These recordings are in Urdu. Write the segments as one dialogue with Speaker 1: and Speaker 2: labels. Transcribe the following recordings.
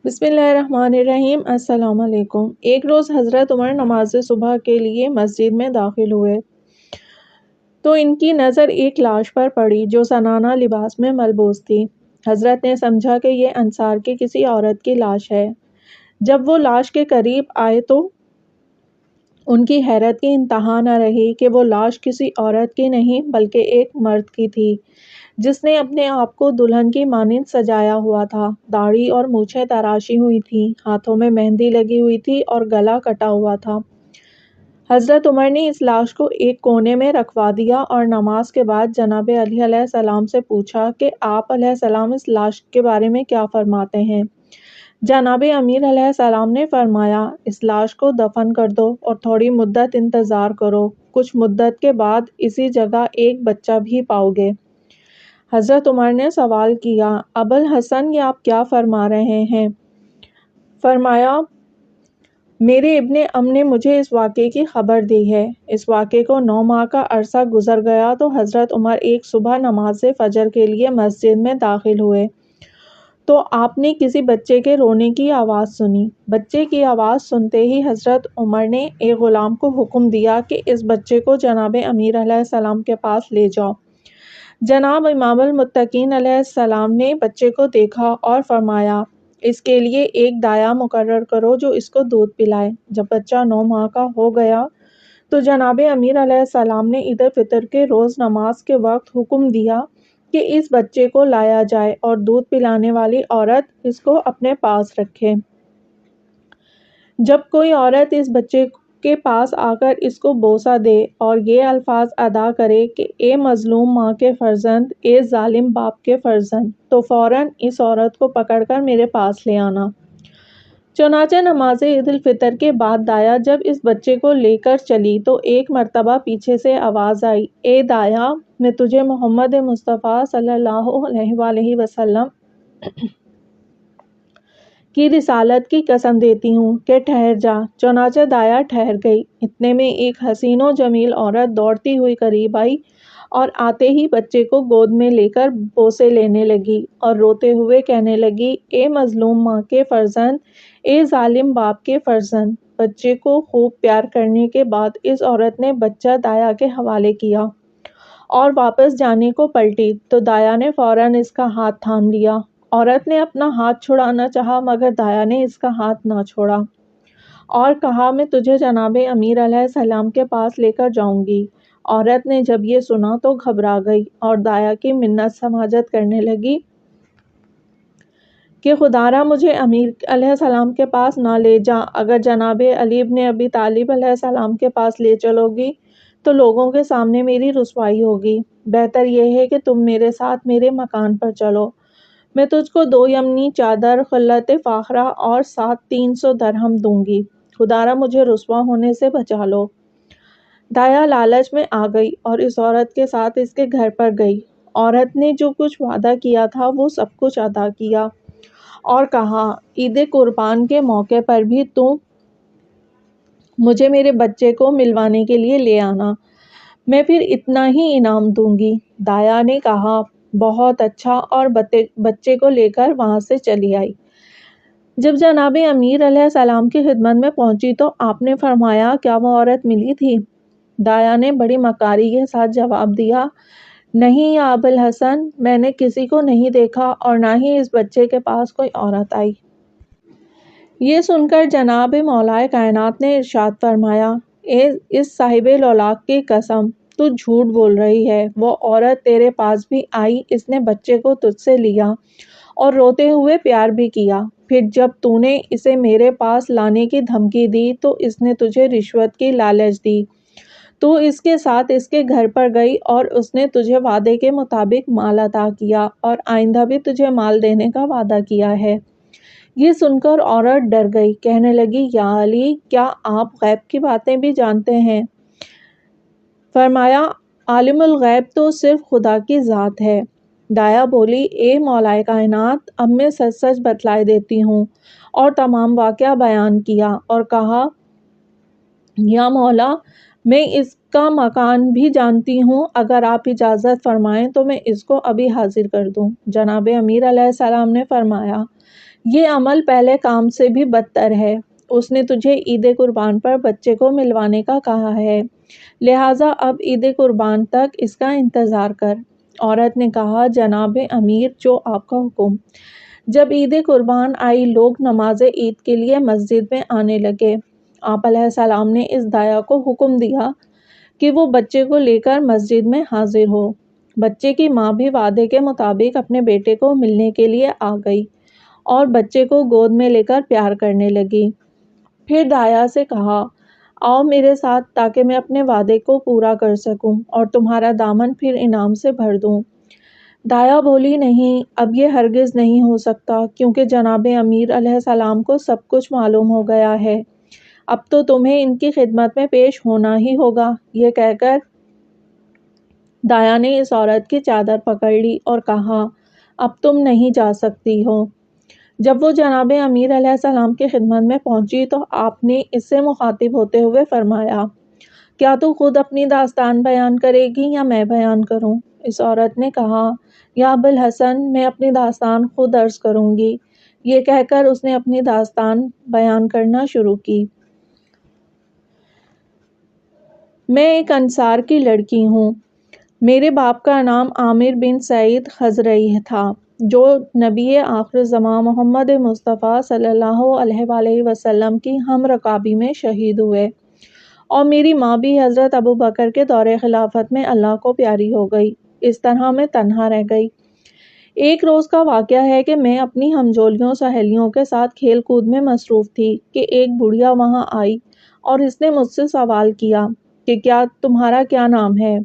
Speaker 1: بسم اللہ الرحمن الرحیم۔ السلام علیکم۔ ایک روز حضرت عمر نماز صبح کے لیے مسجد میں داخل ہوئے تو ان کی نظر ایک لاش پر پڑی جو زنانہ لباس میں ملبوس تھی۔ حضرت نے سمجھا کہ یہ انصار کی کسی عورت کی لاش ہے۔ جب وہ لاش کے قریب آئے تو ان کی حیرت کی انتہا نہ رہی کہ وہ لاش کسی عورت کی نہیں بلکہ ایک مرد کی تھی جس نے اپنے آپ کو دلہن کی مانند سجایا ہوا تھا۔ داڑھی اور مونچھیں تراشی ہوئی تھیں، ہاتھوں میں مہندی لگی ہوئی تھی اور گلا کٹا ہوا تھا۔ حضرت عمر نے اس لاش کو ایک کونے میں رکھوا دیا اور نماز کے بعد جناب علی علیہ السلام سے پوچھا کہ آپ علیہ السلام اس لاش کے بارے میں کیا فرماتے ہیں؟ جناب امیر علیہ السلام نے فرمایا، اس لاش کو دفن کر دو اور تھوڑی مدت انتظار کرو، کچھ مدت کے بعد اسی جگہ ایک بچہ بھی پاؤ گے۔ حضرت عمر نے سوال کیا، ابوالحسن یہ آپ کیا فرما رہے ہیں؟ فرمایا، میرے ابن ام نے مجھے اس واقعے کی خبر دی ہے۔ اس واقعے کو 9 ماہ کا عرصہ گزر گیا تو حضرت عمر ایک صبح نماز فجر کے لیے مسجد میں داخل ہوئے تو آپ نے کسی بچے کے رونے کی آواز سنی۔ بچے کی آواز سنتے ہی حضرت عمر نے ایک غلام کو حکم دیا کہ اس بچے کو جناب امیر علیہ السلام کے پاس لے جاؤ۔ جناب امام المتقین علیہ السلام نے بچے کو دیکھا اور فرمایا، اس کے لیے ایک داعیہ مقرر کرو جو اس کو دودھ پلائے۔ جب بچہ 9 ماہ کا ہو گیا تو جناب امیر علیہ السلام نے عید الفطر کے روز نماز کے وقت حکم دیا کہ اس بچے کو لایا جائے اور دودھ پلانے والی عورت اس کو اپنے پاس رکھے۔ جب کوئی عورت اس بچے کے پاس آ کر اس کو بوسہ دے اور یہ الفاظ ادا کرے کہ اے مظلوم ماں کے فرزند، اے ظالم باپ کے فرزند، تو فوراً اس عورت کو پکڑ کر میرے پاس لے آنا۔ چنانچہ نماز عید الفطر کے بعد داعیہ جب اس بچے کو لے کر چلی تو ایک مرتبہ پیچھے سے آواز آئی، اے داعیہ، میں تجھے محمد مصطفیٰ صلی اللہ علیہ وآلہ وسلم کی رسالت کی قسم دیتی ہوں کہ ٹھہر جا۔ چنانچہ داعیہ ٹھہر گئی۔ اتنے میں ایک حسین و جمیل عورت دوڑتی ہوئی قریب آئی اور آتے ہی بچے کو گود میں لے کر بوسے لینے لگی اور روتے ہوئے کہنے لگی، اے مظلوم ماں کے فرزند، اے ظالم باپ کے فرزند۔ بچے کو خوب پیار کرنے کے بعد اس عورت نے بچہ داعیہ کے حوالے کیا اور واپس جانے کو پلٹی تو داعیہ نے فوراً اس کا ہاتھ تھام لیا۔ عورت نے اپنا ہاتھ چھڑانا چاہا مگر داعیہ نے اس کا ہاتھ نہ چھوڑا اور کہا، میں تجھے جناب امیر علیہ السلام کے پاس لے کر جاؤں گی۔ عورت نے جب یہ سنا تو گھبرا گئی اور داعیہ کی منت سماجت کرنے لگی کہ خدارا مجھے امیر علیہ السلام کے پاس نہ لے جا، اگر جناب علی بن ابی طالب علیہ السلام کے پاس لے چلو گی تو لوگوں کے سامنے میری رسوائی ہوگی۔ بہتر یہ ہے کہ تم میرے ساتھ میرے مکان پر چلو، میں تجھ کو 2 یمنی چادر، خلت فاخرہ اور ساتھ 300 درہم دوں گی، خدارا مجھے رسوا ہونے سے بچا لو۔ داعیہ لالچ میں آ گئی اور اس عورت کے ساتھ اس کے گھر پر گئی۔ عورت نے جو کچھ وعدہ کیا تھا وہ سب کچھ ادا کیا اور کہا، عید قربان کے موقع پر بھی تم مجھے میرے بچے کو ملوانے کے لیے لے آنا، میں پھر اتنا ہی انعام دوں گی۔ داعیہ نے کہا، بہت اچھا، اور بچے کو لے کر وہاں سے چلی آئی۔ جب جناب امیر علیہ السلام کی خدمت میں پہنچی تو آپ نے فرمایا، کیا وہ عورت ملی تھی؟ داعیہ نے بڑی مکاری کے ساتھ جواب دیا، نہیں یا ابوالحسن، میں نے کسی کو نہیں دیکھا اور نہ ہی اس بچے کے پاس کوئی عورت آئی۔ یہ سن کر جناب مولا کائنات نے ارشاد فرمایا، اے اس صاحب لولاک کی قسم، تو جھوٹ بول رہی ہے، وہ عورت تیرے پاس بھی آئی، اس نے بچے کو تجھ سے لیا اور روتے ہوئے پیار بھی کیا، پھر جب تو نے اسے میرے پاس لانے کی دھمکی دی تو اس نے تجھے رشوت کی لالچ دی، تو اس کے ساتھ اس کے گھر پر گئی اور اس نے تجھے وعدے کے مطابق مال عطا کیا اور آئندہ بھی تجھے مال دینے کا وعدہ کیا ہے۔ یہ سن کر عورت ڈر گئی، کہنے لگی، یا علی، کیا آپ غیب کی باتیں بھی جانتے ہیں؟ فرمایا، عالم الغیب تو صرف خدا کی ذات ہے۔ داعیہ بولی، اے مولا کائنات، اب میں سچ سچ بتلائے دیتی ہوں، اور تمام واقعہ بیان کیا اور کہا، یا مولا، میں اس کا مکان بھی جانتی ہوں، اگر آپ اجازت فرمائیں تو میں اس کو ابھی حاضر کر دوں۔ جناب امیر علیہ السلام نے فرمایا، یہ عمل پہلے کام سے بھی بدتر ہے۔ اس نے تجھے عید قربان پر بچے کو ملوانے کا کہا ہے، لہٰذا اب عید قربان تک اس کا انتظار کر۔ عورت نے کہا، جناب امیر، جو آپ کا حکم۔ جب عید قربان آئی، لوگ نماز عید کے لیے مسجد میں آنے لگے۔ آپ علیہ السلام نے اس داعیہ کو حکم دیا کہ وہ بچے کو لے کر مسجد میں حاضر ہو۔ بچے کی ماں بھی وعدے کے مطابق اپنے بیٹے کو ملنے کے لیے آ گئی اور بچے کو گود میں لے کر پیار کرنے لگی۔ پھر داعیہ سے کہا، آؤ میرے ساتھ تاکہ میں اپنے وعدے کو پورا کر سکوں اور تمہارا دامن پھر انعام سے بھر دوں۔ داعیہ بولی، نہیں، اب یہ ہرگز نہیں ہو سکتا، کیونکہ جناب امیر علیہ السلام کو سب کچھ معلوم ہو گیا ہے۔ اب تو تمہیں ان کی خدمت میں پیش ہونا ہی ہوگا۔ یہ کہہ کر داعیہ نے اس عورت کی چادر پکڑ لی اور کہا، اب تم نہیں جا سکتی ہو۔ جب وہ جناب امیر علیہ السلام کی خدمت میں پہنچی تو آپ نے اس سے مخاطب ہوتے ہوئے فرمایا، کیا تو خود اپنی داستان بیان کرے گی یا میں بیان کروں؟ اس عورت نے کہا، یا ابوالحسن، میں اپنی داستان خود عرض کروں گی۔ یہ کہہ کر اس نے اپنی داستان بیان کرنا شروع کی۔ میں ایک انصار کی لڑکی ہوں۔ میرے باپ کا نام عامر بن سعید خزرعی تھا، جو نبی آخر زماں محمد مصطفیٰ صلی اللہ علیہ وآلہ وسلم کی ہم رکابی میں شہید ہوئے، اور میری ماں بھی حضرت ابوبکر کے دور خلافت میں اللہ کو پیاری ہو گئی۔ اس طرح میں تنہا رہ گئی۔ ایک روز کا واقعہ ہے کہ میں اپنی ہمجولیوں سہیلیوں کے ساتھ کھیل کود میں مصروف تھی کہ ایک بڑھیا وہاں آئی اور اس نے مجھ سے سوال کیا کہ تمہارا کیا نام ہے؟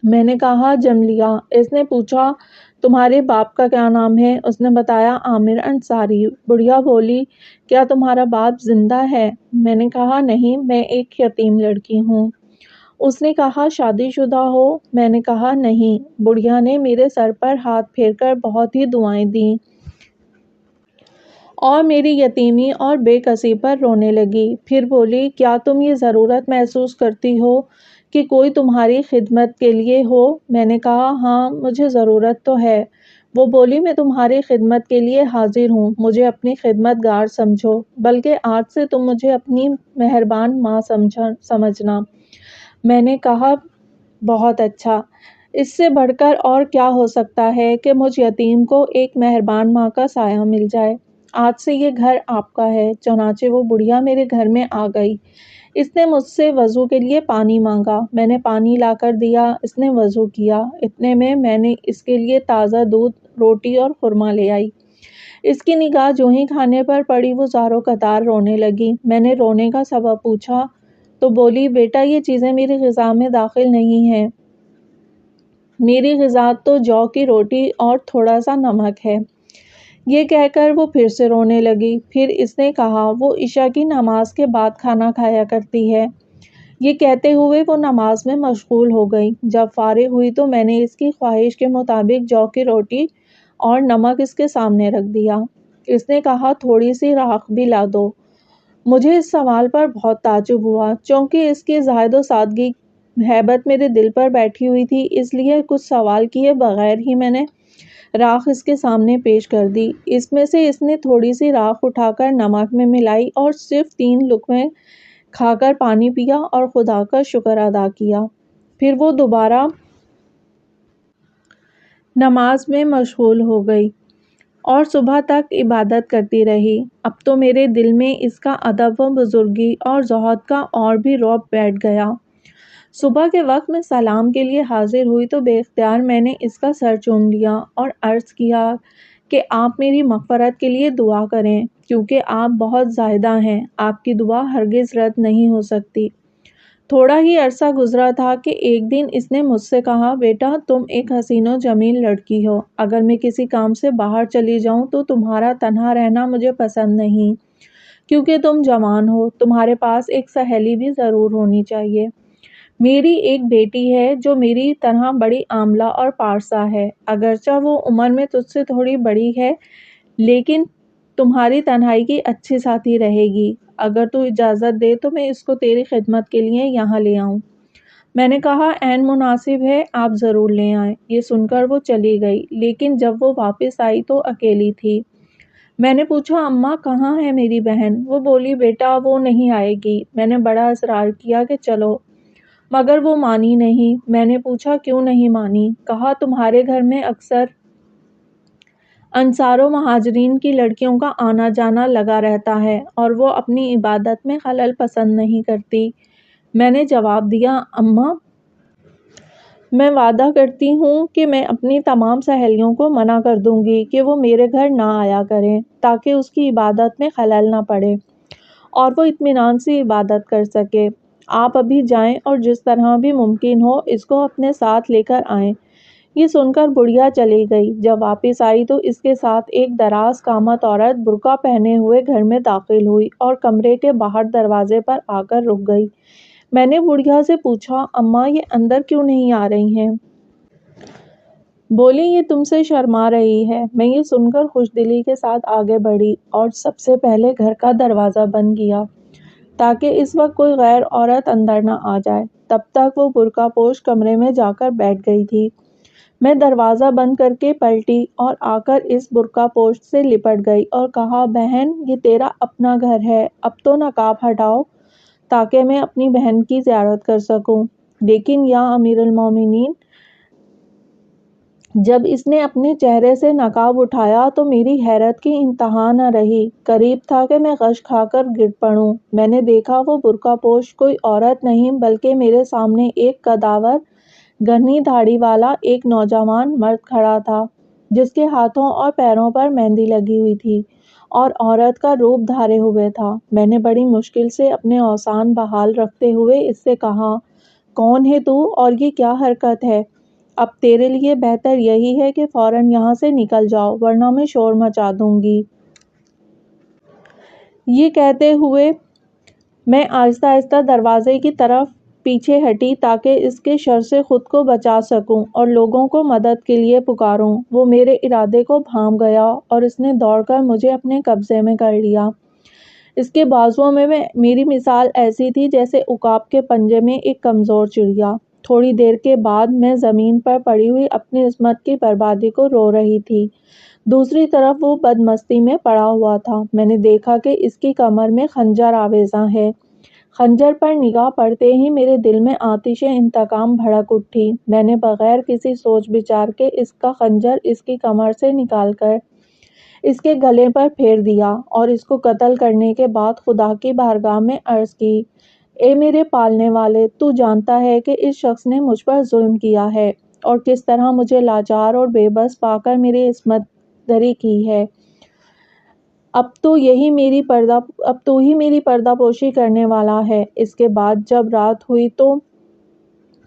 Speaker 1: میں نے کہا، جملیہ۔ اس نے پوچھا، تمہارے باپ کا کیا نام ہے؟ اس نے بتایا، عامر انصاری۔ بڑھیا بولی، کیا تمہارا باپ زندہ ہے؟ میں نے کہا، نہیں، میں ایک یتیم لڑکی ہوں۔ اس نے کہا، شادی شدہ ہو؟ میں نے کہا، نہیں۔ بڑھیا نے میرے سر پر ہاتھ پھیر کر بہت ہی دعائیں دیں اور میری یتیمی اور بے کسی پر رونے لگی۔ پھر بولی، کیا تم یہ ضرورت محسوس کرتی ہو کہ کوئی تمہاری خدمت کے لیے ہو؟ میں نے کہا، ہاں، مجھے ضرورت تو ہے۔ وہ بولی، میں تمہاری خدمت کے لیے حاضر ہوں، مجھے اپنی خدمت گار سمجھو، بلکہ آج سے تم مجھے اپنی مہربان ماں سمجھنا۔ میں نے کہا، بہت اچھا، اس سے بڑھ کر اور کیا ہو سکتا ہے کہ مجھ یتیم کو ایک مہربان ماں کا سایہ مل جائے۔ آج سے یہ گھر آپ کا ہے۔ چنانچہ وہ بڑھیا میرے گھر میں آ گئی۔ اس نے مجھ سے وضو کے لیے پانی مانگا، میں نے پانی لا کر دیا، اس نے وضو کیا۔ اتنے میں نے اس کے لیے تازہ دودھ، روٹی اور خرما لے آئی۔ اس کی نگاہ جو ہی کھانے پر پڑی وہ زاروں قطار رونے لگی۔ میں نے رونے کا سبب پوچھا تو بولی، بیٹا، یہ چیزیں میری غذا میں داخل نہیں ہیں، میری غذا تو جو کی روٹی اور تھوڑا سا نمک ہے۔ یہ کہہ کر وہ پھر سے رونے لگی۔ پھر اس نے کہا، وہ عشاء کی نماز کے بعد کھانا کھایا کرتی ہے۔ یہ کہتے ہوئے وہ نماز میں مشغول ہو گئی۔ جب فارغ ہوئی تو میں نے اس کی خواہش کے مطابق جو کی روٹی اور نمک اس کے سامنے رکھ دیا۔ اس نے کہا، تھوڑی سی راکھ بھی لا دو۔ مجھے اس سوال پر بہت تعجب ہوا، چونکہ اس کی زاہد و سادگی ہیبت میرے دل پر بیٹھی ہوئی تھی، اس لیے کچھ سوال کیے بغیر ہی میں نے راکھ اس کے سامنے پیش کر دی۔ اس میں سے اس نے تھوڑی سی راکھ اٹھا کر نمک میں ملائی اور صرف 3 لقمے کھا کر پانی پیا اور خدا کا شکر ادا کیا۔ پھر وہ دوبارہ نماز میں مشغول ہو گئی اور صبح تک عبادت کرتی رہی۔ اب تو میرے دل میں اس کا ادب و بزرگی اور زہد کا اور بھی رعب بیٹھ گیا۔ صبح کے وقت میں سلام کے لیے حاضر ہوئی تو بے اختیار میں نے اس کا سر چوم لیا اور عرض کیا کہ آپ میری مغفرت کے لیے دعا کریں، کیونکہ آپ بہت زاہدہ ہیں، آپ کی دعا ہرگز رد نہیں ہو سکتی۔ تھوڑا ہی عرصہ گزرا تھا کہ ایک دن اس نے مجھ سے کہا، بیٹا، تم ایک حسین و جمیل لڑکی ہو، اگر میں کسی کام سے باہر چلی جاؤں تو تمہارا تنہا رہنا مجھے پسند نہیں، کیونکہ تم جوان ہو، تمہارے پاس ایک سہیلی بھی ضرور ہونی چاہیے۔ میری ایک بیٹی ہے جو میری طرح بڑی عاملہ اور پارسا ہے، اگرچہ وہ عمر میں تجھ سے تھوڑی بڑی ہے، لیکن تمہاری تنہائی کی اچھی ساتھی رہے گی۔ اگر تو اجازت دے تو میں اس کو تیری خدمت کے لیے یہاں لے آؤں۔ میں نے کہا، عین مناسب ہے، آپ ضرور لے آئیں۔ یہ سن کر وہ چلی گئی، لیکن جب وہ واپس آئی تو اکیلی تھی۔ میں نے پوچھا اماں کہاں ہے میری بہن؟ وہ بولی بیٹا وہ نہیں آئے گی۔ میں نے بڑا اصرار کیا کہ چلو، مگر وہ مانی نہیں۔ میں نے پوچھا کیوں نہیں مانی؟ کہا تمہارے گھر میں اکثر انصار و مہاجرین کی لڑکیوں کا آنا جانا لگا رہتا ہے اور وہ اپنی عبادت میں خلل پسند نہیں کرتی۔ میں نے جواب دیا اماں میں وعدہ کرتی ہوں کہ میں اپنی تمام سہیلیوں کو منع کر دوں گی کہ وہ میرے گھر نہ آیا کریں تاکہ اس کی عبادت میں خلل نہ پڑے اور وہ اطمینان سے عبادت کر سکے۔ آپ ابھی جائیں اور جس طرح بھی ممکن ہو اس کو اپنے ساتھ لے کر آئیں۔ یہ سن کر بڑھیا چلی گئی۔ جب واپس آئی تو اس کے ساتھ ایک دراز قامت عورت برقع پہنے ہوئے گھر میں داخل ہوئی اور کمرے کے باہر دروازے پر آ کر رک گئی۔ میں نے بڑھیا سے پوچھا اماں یہ اندر کیوں نہیں آ رہی ہیں؟ بولی یہ تم سے شرما رہی ہے۔ میں یہ سن کر خوش دلی کے ساتھ آگے بڑھی اور سب سے پہلے گھر کا دروازہ بند کیا تاکہ اس وقت کوئی غیر عورت اندر نہ آ جائے۔ تب تک وہ برقع پوش کمرے میں جا کر بیٹھ گئی تھی۔ میں دروازہ بند کر کے پلٹی اور آ کر اس برقع پوش سے لپٹ گئی اور کہا بہن یہ تیرا اپنا گھر ہے، اب تو نقاب ہٹاؤ تاکہ میں اپنی بہن کی زیارت کر سکوں۔ لیکن یا امیر المومنین، جب اس نے اپنے چہرے سے نقاب اٹھایا تو میری حیرت کی انتہا نہ رہی۔ قریب تھا کہ میں غش کھا کر گر پڑوں۔ میں نے دیکھا وہ برقع پوش کوئی عورت نہیں بلکہ میرے سامنے ایک قداور گھنی داڑھی والا ایک نوجوان مرد کھڑا تھا جس کے ہاتھوں اور پیروں پر مہندی لگی ہوئی تھی اور عورت کا روپ دھارے ہوئے تھا۔ میں نے بڑی مشکل سے اپنے اوزان بحال رکھتے ہوئے اس سے کہا کون ہے تو اور یہ کیا حرکت ہے؟ اب تیرے لیے بہتر یہی ہے کہ فوراً یہاں سے نکل جاؤ ورنہ میں شور مچا دوں گی۔ یہ کہتے ہوئے میں آہستہ آہستہ دروازے کی طرف پیچھے ہٹی تاکہ اس کے شر سے خود کو بچا سکوں اور لوگوں کو مدد کے لیے پکاروں۔ وہ میرے ارادے کو بھانپ گیا اور اس نے دوڑ کر مجھے اپنے قبضے میں کر لیا۔ اس کے بازوؤں میں میری مثال ایسی تھی جیسے عقاب کے پنجے میں ایک کمزور چڑیا۔ تھوڑی دیر کے بعد میں زمین پر پڑی ہوئی اپنی عصمت کی بربادی کو رو رہی تھی۔ دوسری طرف وہ بدمستی میں پڑا ہوا تھا۔ میں نے دیکھا کہ اس کی کمر میں خنجر آویزاں ہے۔ خنجر پر نگاہ پڑتے ہی میرے دل میں آتش انتقام بھڑک اٹھی۔ میں نے بغیر کسی سوچ بچار کے اس کا خنجر اس کی کمر سے نکال کر اس کے گلے پر پھیر دیا اور اس کو قتل کرنے کے بعد خدا کی بارگاہ میں عرض کی اے میرے پالنے والے، تو جانتا ہے کہ اس شخص نے مجھ پر ظلم کیا ہے اور کس طرح مجھے لاچار اور بے بس پا کر میری عصمت دری کی ہے۔ اب تو ہی میری پردہ پوشی کرنے والا ہے۔ اس کے بعد جب رات ہوئی تو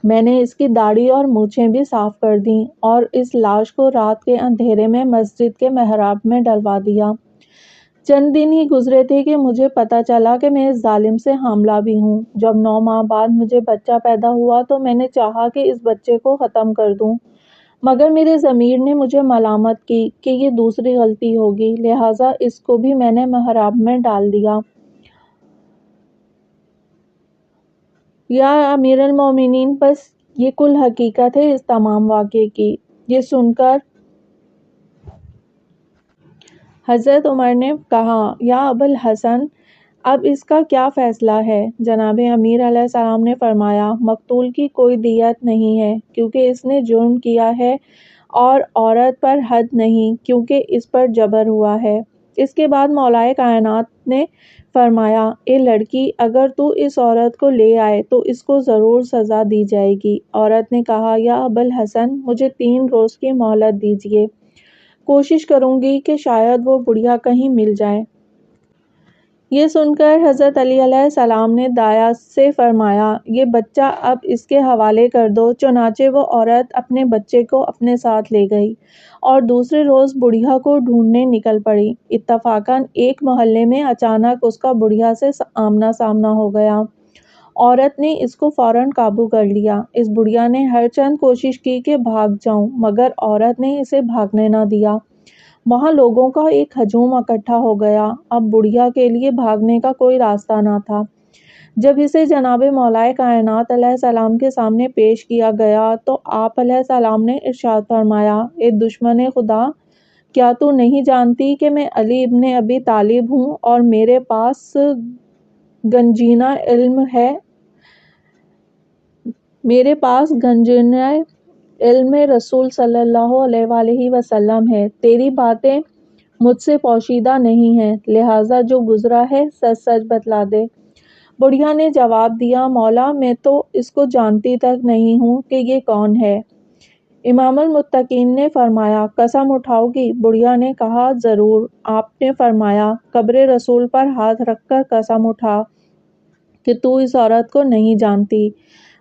Speaker 1: میں نے اس کی داڑھی اور مونچھیں بھی صاف کر دیں اور اس لاش کو رات کے اندھیرے میں مسجد کے محراب میں ڈلوا دیا۔ چند دن ہی گزرے تھے کہ مجھے پتہ چلا کہ میں اس ظالم سے حاملہ بھی ہوں۔ جب 9 ماہ بعد مجھے بچہ پیدا ہوا تو میں نے چاہا کہ اس بچے کو ختم کر دوں، مگر میرے ضمیر نے مجھے ملامت کی کہ یہ دوسری غلطی ہوگی، لہٰذا اس کو بھی میں نے محراب میں ڈال دیا۔ یا امیر المومنین، بس یہ کل حقیقت ہے اس تمام واقعے کی۔ یہ سن کر حضرت عمر نے کہا یا ابوالحسن، اب اس کا کیا فیصلہ ہے؟ جناب امیر علیہ السلام نے فرمایا مقتول کی کوئی دیت نہیں ہے کیونکہ اس نے جرم کیا ہے اور عورت پر حد نہیں کیونکہ اس پر جبر ہوا ہے۔ اس کے بعد مولائے کائنات نے فرمایا اے لڑکی، اگر تو اس عورت کو لے آئے تو اس کو ضرور سزا دی جائے گی۔ عورت نے کہا یا ابوالحسن، مجھے 3 روز کی مہلت دیجیے، کوشش کروں گی کہ شاید وہ بڑھیا کہیں مل جائے۔ یہ سن کر حضرت علی علیہ السلام نے دایا سے فرمایا یہ بچہ اب اس کے حوالے کر دو۔ چنانچہ وہ عورت اپنے بچے کو اپنے ساتھ لے گئی اور دوسرے روز بڑھیا کو ڈھونڈنے نکل پڑی۔ اتفاقاً ایک محلے میں اچانک اس کا بڑھیا سے آمنا سامنا ہو گیا۔ عورت نے اس کو فوراً قابو کر لیا۔ اس بڑھیا نے ہر چند کوشش کی کہ بھاگ جاؤں مگر عورت نے اسے بھاگنے نہ دیا۔ وہاں لوگوں کا ایک ہجوم اکٹھا ہو گیا۔ اب بڑھیا کے لیے بھاگنے کا کوئی راستہ نہ تھا۔ جب اسے جناب مولائے کائنات علیہ السلام کے سامنے پیش کیا گیا تو آپ علیہ السلام نے ارشاد فرمایا اے دشمن خدا، کیا تو نہیں جانتی کہ میں علی ابن ابی طالب ہوں اور میرے پاس گنجینہ علم ہے؟ میرے پاس گنجینہ علم رسول صلی اللہ علیہ وآلہ وسلم ہے۔ تیری باتیں مجھ سے پوشیدہ نہیں ہیں، لہٰذا جو گزرا ہے سچ سچ بتلا دے۔ بڑھیا نے جواب دیا، مولا میں تو اس کو جانتی تک نہیں ہوں کہ یہ کون ہے۔ امام المتقین نے فرمایا، قسم اٹھاؤ گی؟ بڑھیا نے کہا، ضرور۔ آپ نے فرمایا، قبر رسول پر ہاتھ رکھ کر قسم اٹھا کہ تو اس عورت کو نہیں جانتی۔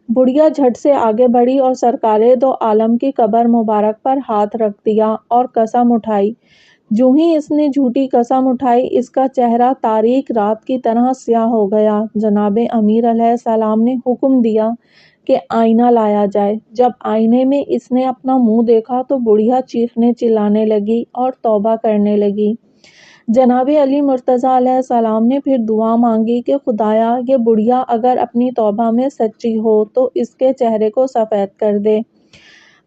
Speaker 1: بڑھیا جھٹ سے آگے بڑھی اور سرکار دو عالم کی قبر مبارک پر ہاتھ رکھ دیا اور قسم اٹھائی۔ جوں ہی اس نے جھوٹی قسم اٹھائی، اس کا چہرہ تاریک رات کی طرح سیاہ ہو گیا۔ جناب امیر علیہ السلام نے حکم دیا کہ آئینہ لایا جائے۔ جب آئینے میں اس نے اپنا منہ دیکھا تو بڑھیا چیخنے چلانے لگی اور توبہ کرنے لگی۔ جناب علی مرتضیٰ علیہ السلام نے پھر دعا مانگی کہ خدایا، یہ بڑھیا اگر اپنی توبہ میں سچی ہو تو اس کے چہرے کو سفید کر دے،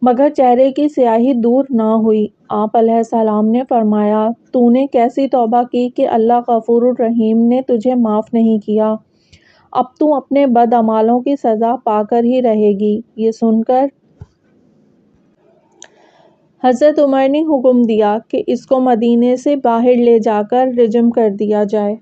Speaker 1: مگر چہرے کی سیاہی دور نہ ہوئی۔ آپ علیہ السلام نے فرمایا، تو نے کیسی توبہ کی کہ اللہ غفور الرحیم نے تجھے معاف نہیں کیا؟ اب تو اپنے بد اعمالوں کی سزا پا کر ہی رہے گی۔ یہ سن کر حضرت عمر نے حکم دیا کہ اس کو مدینے سے باہر لے جا کر رجم کر دیا جائے۔